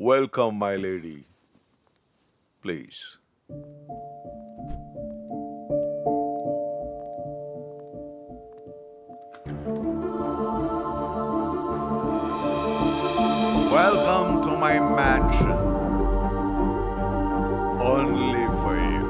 Welcome, my lady. Please. Welcome to my mansion. Only for you.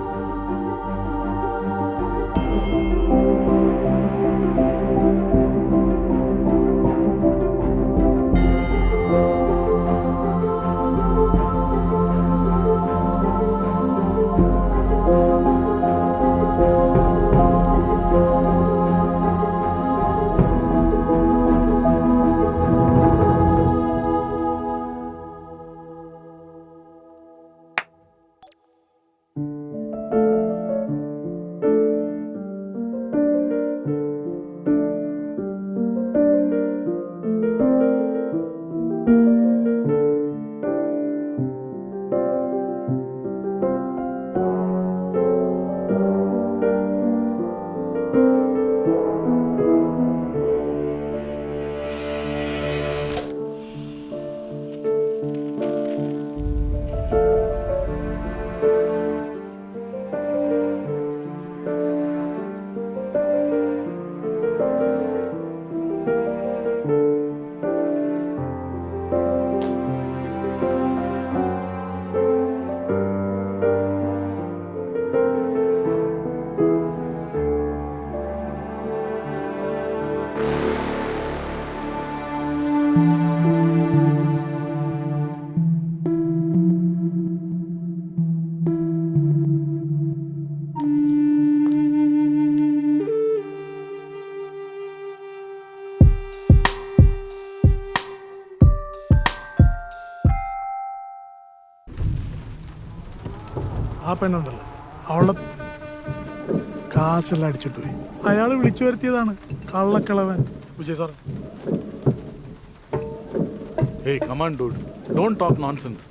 ആ പെണ്ണുണ്ടല്ലോ അവളെ കാശെല്ലാം അടിച്ചിട്ട് പോയി. അയാൾ വിളിച്ചു വരുത്തിയതാണ് കള്ളക്കിളവൻ. Vijay sir, Hey, come on, dude. Don't talk nonsense.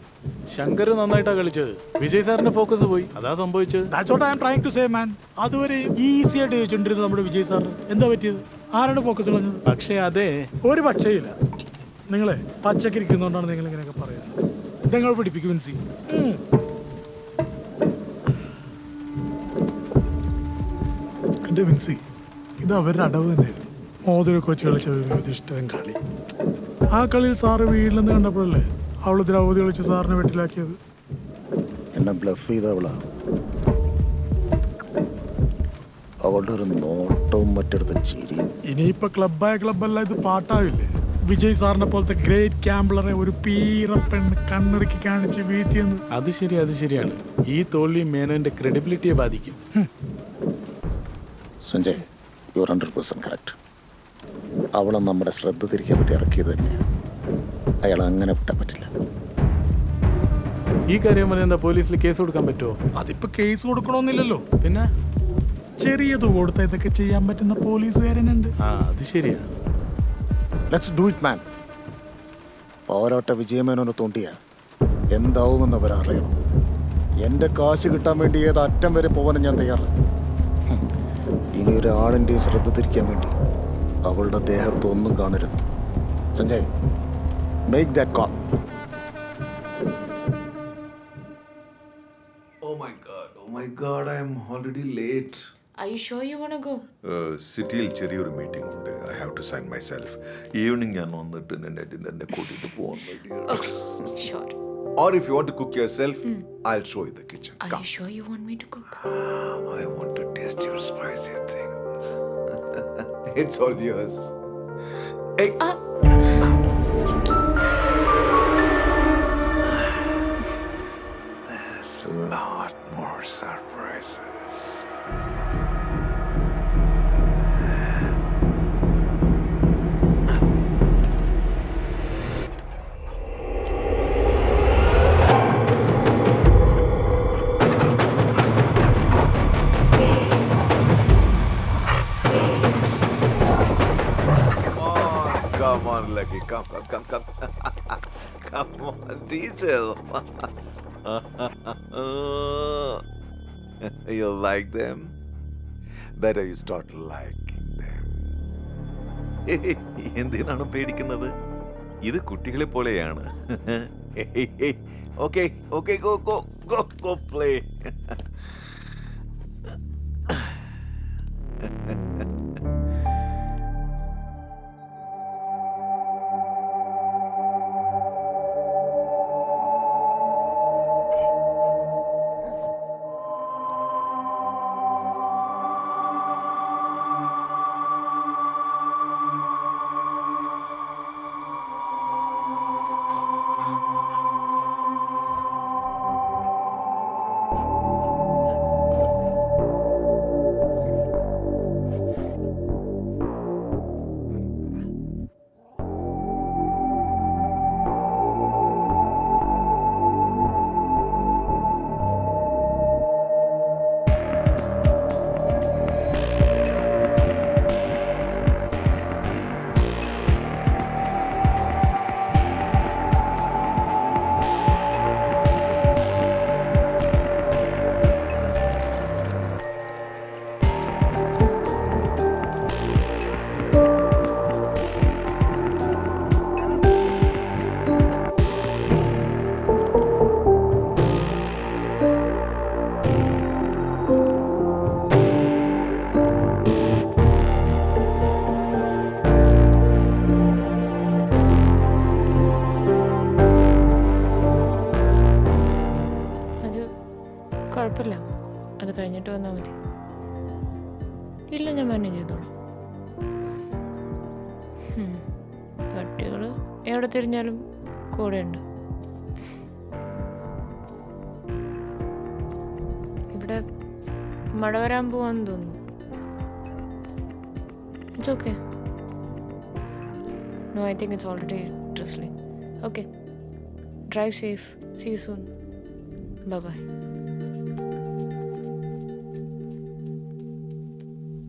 Shankar നന്നായിട്ടാ കളിച്ചത്. വിജയ് സാറിന്റെ ഫോക്കസ് പോയി, അതാ സംഭവിച്ചത്. that's what I am trying to say, man. അതുവരെ ഈസി ആയിട്ട് ചോദിച്ചോണ്ടിരുന്നത് നമ്മുടെ വിജയ് സാറിന് എന്താ പറ്റിയത്? ആരാണ് ഫോക്കസ് കളഞ്ഞത്? പക്ഷേ അതെ, ഒരു പക്ഷേയില്ല. നിങ്ങളെ പച്ചക്കിരിക്കുന്നോണ്ടാണ് നിങ്ങൾ ഇങ്ങനെയൊക്കെ പറയുന്നത്. നിങ്ങൾ പിടിപ്പിക്കും വിൻസി. എന്റെ വിൻസി, ഇത് അവരുടെ അടവ് തന്നെയായിരുന്നു. മോതിരൊക്കെ വെച്ച് കളിച്ച ഒരു ഇഷ്ടം കളി. ആ കളിയിൽ സാറ് വീട്ടിൽ നിന്ന് കണ്ടപ്പോഴല്ലേ അവള് ദ്രൗപതി കളിച്ച് സാറിനെ വീട്ടിലാക്കിയത്. എന്നെ ബ്ലഫ് ചെയ്തവളാ. അവളുടെ ഒരു നോട്ടവും മറ്റടുത്ത ചിരിയും. ഇനിയിപ്പോ ക്ലബായ ക്ലബല്ല, ഇത് പാട്ടാവില്ലേ? വിജയ് സാറിനെ പോലത്തെ ഗ്രേറ്റ് ക്യാമ്പിളറെ ഒരു പീറപ്പെണ്ണ് കണ്ണിറുക്കി കാണിച്ച് വീഴ്ത്തിയെന്ന്. അത് ശരിയാണ്. ഈ തോൽവി മേനോന്റെ ക്രെഡിബിലിറ്റിയെ ബാധിക്കും. Sanjay, you are 100% correct. അവളെ നമ്മുടെ ശ്രദ്ധ തിരിക്കാൻ വേണ്ടി ഇറക്കിയത് തന്നെയാണ്. അയാൾ അങ്ങനെ വിട്ടാൻ പറ്റില്ല. ഈ കാര്യം എന്താ പോലീസിൽ കേസ് കൊടുക്കാൻ പറ്റുമോ? അതിപ്പോ കേസ് കൊടുക്കണമെന്നില്ലല്ലോ. പിന്നെ ചെറിയ തുക കൊടുത്ത ഇതൊക്കെ ചെയ്യാൻ പറ്റുന്ന പോലീസുകാരനുണ്ട്. അത് ശരിയാ. Let's do it man. പോരാട്ട വിജയമേനോനെ തോണ്ടിയ എന്താവുമെന്ന് അവരറിയണം. എൻ്റെ കാശ് കിട്ടാൻ വേണ്ടി ഏത് അറ്റം വരെ പോകാനും ഞാൻ തയ്യാറാണ്. ഇനി ഒരാളിൻ്റെയും ശ്രദ്ധ തിരിക്കാൻ വേണ്ടി അവളുടെ ദേഹത്ത് ഒന്നും കാണരുത്. Sanjay, make that call. Oh my god, I am already late. Are you sure you want to go? സിറ്റിയിൽ ചെറിയൊരു മീറ്റിംഗ് ഉണ്ട്. I have to sign myself. Evening ഞാൻ വന്നിട്ട് എന്നെ കൂട്ടിയിട്ട് പോകാൻ. Sure. Or if you want to cook yourself, I'll show you the kitchen. Are Come. you sure you want me to cook? I want to taste your spicy things. It's all yours. Hey. There's a lot more surprises. Come on, Lucky. Come. Come on, Diesel. You like them? Better you start liking them. എന്തിനാണ് പേടിക്കുന്നത്? ഇത് കുട്ടികളെ പോലെയാണ്. Hey. Okay, go play. അത് കുഴപ്പമില്ല, അത് കഴിഞ്ഞിട്ട് വന്നാൽ മതി. ഇല്ല, ഞാൻ മാനേജ് ചെയ്തോളാം. പട്ടികൾ എവിടെ തിരിഞ്ഞാലും കൂടെയുണ്ട്. ഇവിടെ മഴ വരാൻ പോവാന്ന് തോന്നുന്നു. It's okay. No, I think it's already drizzling. Okay. Drive safe. See you soon. Bye-bye.